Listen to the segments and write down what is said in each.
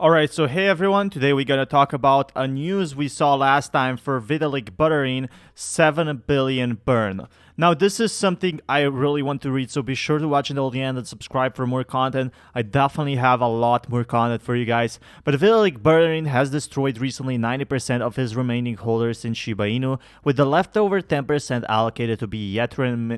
Alright, so hey everyone, today we're gonna talk about a news we saw last time for Vitalik Buterin 7 billion burn. Now this is something I really want to read, so be sure to watch until the end and subscribe for more content. I definitely have a lot more content for you guys. But Vitalik Buterin has destroyed recently 90% of his remaining holders in SHIBA INU, with the leftover 10% allocated to be yet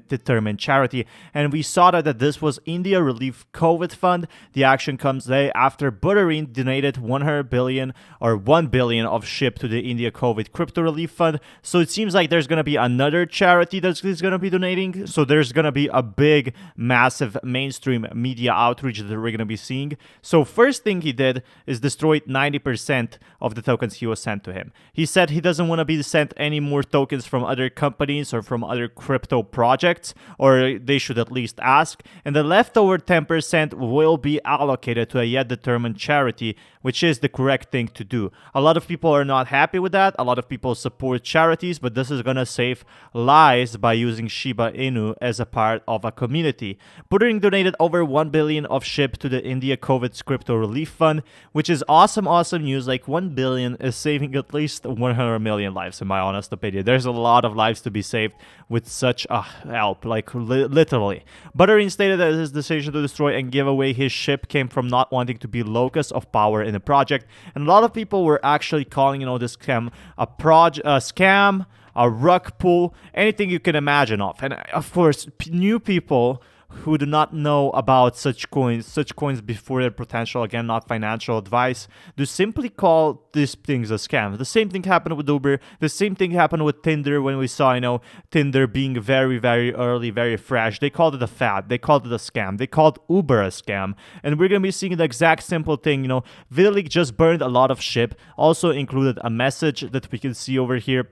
determined charity. And we saw that this was India Relief COVID Fund. The action comes day after Buterin donated 100 billion or 1 billion of SHIB to the India COVID Crypto Relief Fund. So it seems like there's going to be another charity that's going to be donating. So there's going to be a big, massive mainstream media outreach that we're going to be seeing. So first thing he did is destroyed 90% of the tokens he was sent to him. He said he doesn't want to be sent any more tokens from other companies or from other crypto projects, or they should at least ask. And the leftover 10% will be allocated to a yet determined charity, which is the correct thing to do. A lot of people are not happy with that. A lot of people support charities, but this is going to save lives by using SHIBA INU as a part of a community. Buterin donated over 1 billion of SHIB to the India COVID Crypto Relief Fund, which is awesome news. Like 1 billion is saving at least 100 million lives, in my honest opinion. There's a lot of lives to be saved with such a help, like literally. Buterin stated that his decision to destroy and give away his SHIB came from not wanting to be locus of power in the project, and a lot of people were actually calling, this scam a scam, a rug pull, anything you can imagine of. And of course, new people who do not know about such coins before their potential, again, not financial advice, do simply call these things a scam. The same thing happened with Uber. The same thing happened with Tinder when we saw, Tinder being very, very early, very fresh. They called it a fad. They called it a scam. They called Uber a scam. And we're going to be seeing the exact simple thing, Vitalik just burned a lot of SHIB, also included a message that we can see over here.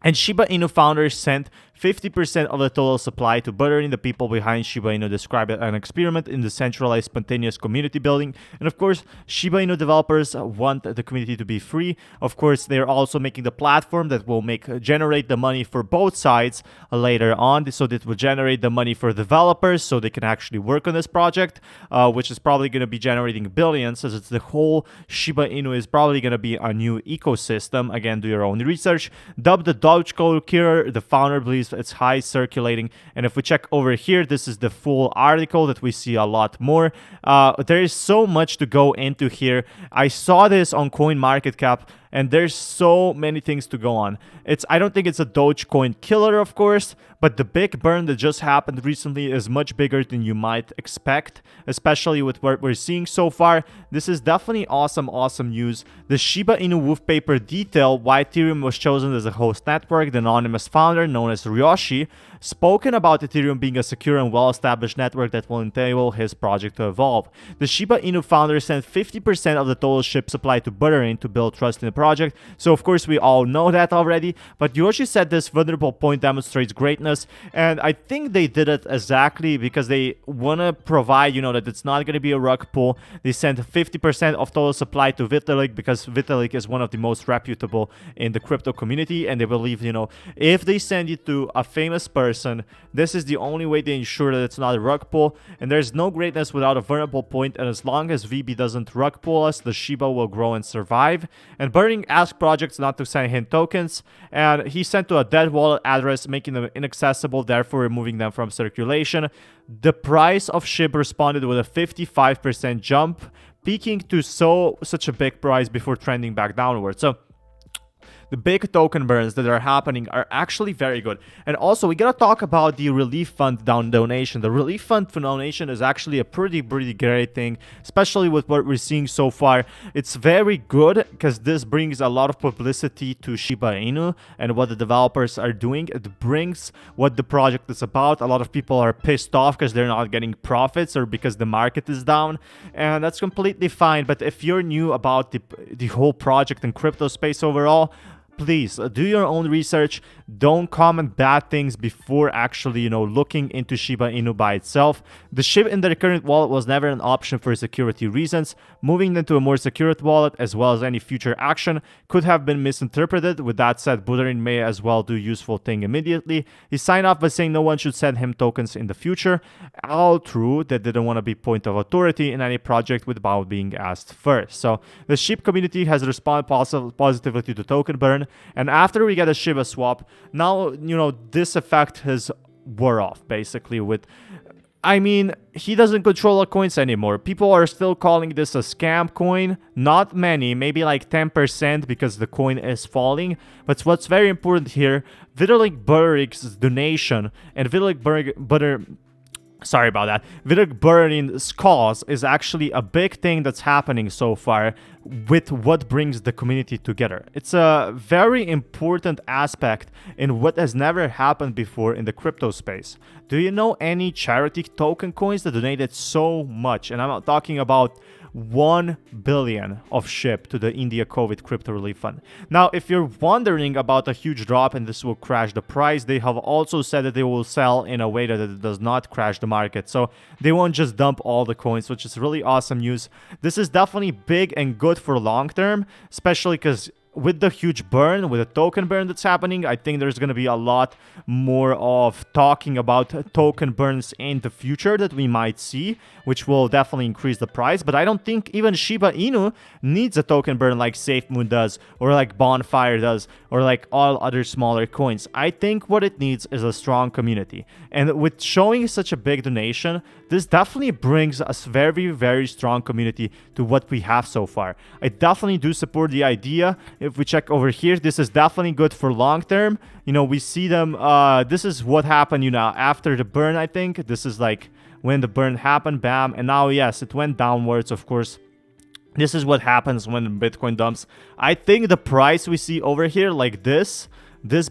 And SHIBA INU founders sent 50% of the total supply to Buterin. The people behind SHIBA INU described it as an experiment in decentralized spontaneous community building. And of course, SHIBA INU developers want the community to be free. Of course, they're also making the platform that will generate the money for both sides later on. So that will generate the money for developers so they can actually work on this project, which is probably going to be generating billions, as it's the whole SHIBA INU is probably going to be a new ecosystem. Again, do your own research. Dubbed the Dogecoin killer, the founder believes it's high circulating. And if we check over here, this is the full article that we see a lot more. There is so much to go into here. I saw this on CoinMarketCap, and there's so many things to go on. I don't think it's a Dogecoin killer, of course, but the big burn that just happened recently is much bigger than you might expect, especially with what we're seeing so far. This is definitely awesome news. The SHIBA INU white paper detail why Ethereum was chosen as a host network. The anonymous founder, known as Ryoshi, spoken about Ethereum being a secure and well-established network that will enable his project to evolve. The SHIBA INU founder sent 50% of the total SHIB supply to Buterin to build trust in the project. So of course we all know that already, but Ryoshi said this vulnerable point demonstrates greatness, and I think they did it exactly because they want to provide, that it's not going to be a rug pull. They sent 50% of total supply to Vitalik because Vitalik is one of the most reputable in the crypto community, and they believe, if they send it to a famous person, this is the only way they ensure that it's not a rug pull, and there's no greatness without a vulnerable point, and as long as VB doesn't rug pull us, the SHIBA will grow and survive. And Buterin asked projects not to send him tokens, and he sent to a dead wallet address, making them inaccessible, therefore removing them from circulation. The price of SHIB responded with a 55% jump, peaking to such a big price before trending back downward. So the big token burns that are happening are actually very good. And also, we gotta talk about the relief fund donation. The relief fund donation is actually a pretty great thing, especially with what we're seeing so far. It's very good because this brings a lot of publicity to SHIBA INU and what the developers are doing. It brings what the project is about. A lot of people are pissed off because they're not getting profits or because the market is down, and that's completely fine. But if you're new about the whole project and crypto space overall, please do your own research. Don't comment bad things before actually, looking into Shiba Inu by itself. The SHIB in the current wallet was never an option for security reasons. Moving into a more secure wallet, as well as any future action, could have been misinterpreted. With that said, Buterin may as well do useful thing immediately. He signed off by saying no one should send him tokens in the future. All true, that didn't want to be point of authority in any project without being asked first. So the SHIB community has responded positively to the token burn, and after we get a Shiba swap, now, this effect has wore off, basically. He doesn't control the coins anymore. People are still calling this a scam coin. Not many, maybe like 10% because the coin is falling. But what's very important here, Vitalik Buterin's donation and Vitalik Buterin's cause is actually a big thing that's happening so far with what brings the community together. It's a very important aspect in what has never happened before in the crypto space. Do you know any charity token coins that donated so much? And I'm not talking about 1 billion of SHIB to the India COVID Crypto Relief Fund. Now, if you're wondering about a huge drop and this will crash the price, they have also said that they will sell in a way that it does not crash the market. So they won't just dump all the coins, which is really awesome news. This is definitely big and good for long term, especially because with the huge burn, with the token burn that's happening, I think there's going to be a lot more of talking about token burns in the future that we might see, which will definitely increase the price. But I don't think even Shiba Inu needs a token burn like SafeMoon does, or like Bonfire does, or like all other smaller coins. I think what it needs is a strong community. And with showing such a big donation, this definitely brings a very, very strong community to what we have so far. I definitely do support the idea. If we check over here, this is definitely good for long term. We see them, this is what happened, after the burn, I think. This is like when the burn happened, bam. And now, yes, it went downwards, of course. This is what happens when Bitcoin dumps. I think the price we see over here, like this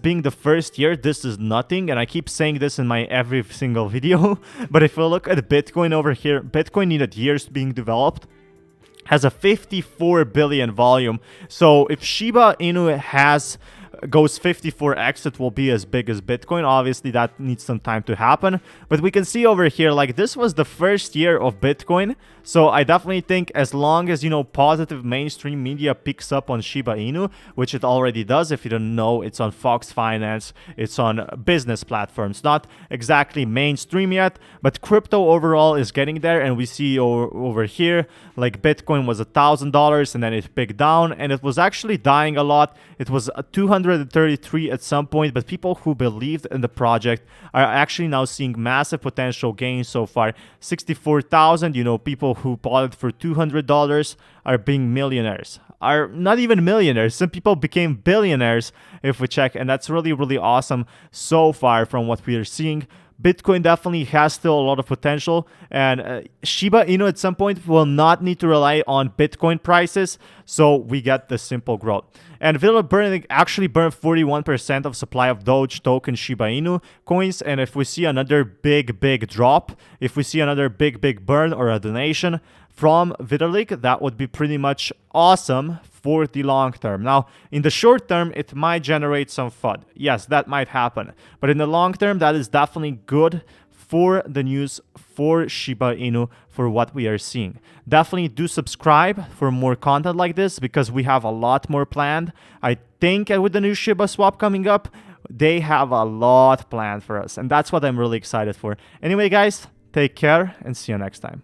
being the first year, this is nothing. And I keep saying this in my every single video. But if we look at Bitcoin over here, Bitcoin needed years being developed. Has a 54 billion volume. So if Shiba Inu goes 54x, it will be as big as Bitcoin. Obviously, that needs some time to happen. But we can see over here, like, this was the first year of Bitcoin. So I definitely think as long as, positive mainstream media picks up on Shiba Inu, which it already does. If you don't know, it's on Fox Finance. It's on business platforms. Not exactly mainstream yet, but crypto overall is getting there. And we see over here, like, Bitcoin was $1,000 and then it picked down. And it was actually dying a lot. It was 233 at some point. But people who believed in the project are actually now seeing massive potential gains so far. 64,000, people who bought it for $200 are being millionaires. Are not even millionaires. Some people became billionaires if we check, and that's really, really awesome so far from what we are seeing. Bitcoin definitely has still a lot of potential, and Shiba Inu at some point will not need to rely on Bitcoin prices, so we get the simple growth. And Vitalik actually burned 41% of supply of Doge token Shiba Inu coins, and if we see another big drop, if we see another big burn or a donation from Vitalik, that would be pretty much awesome for the long term. Now, in the short term, it might generate some FUD. Yes, that might happen. But in the long term, that is definitely good for the news for Shiba Inu, for what we are seeing. Definitely do subscribe for more content like this, because we have a lot more planned. I think with the new Shiba swap coming up, they have a lot planned for us. And that's what I'm really excited for. Anyway, guys, take care and see you next time.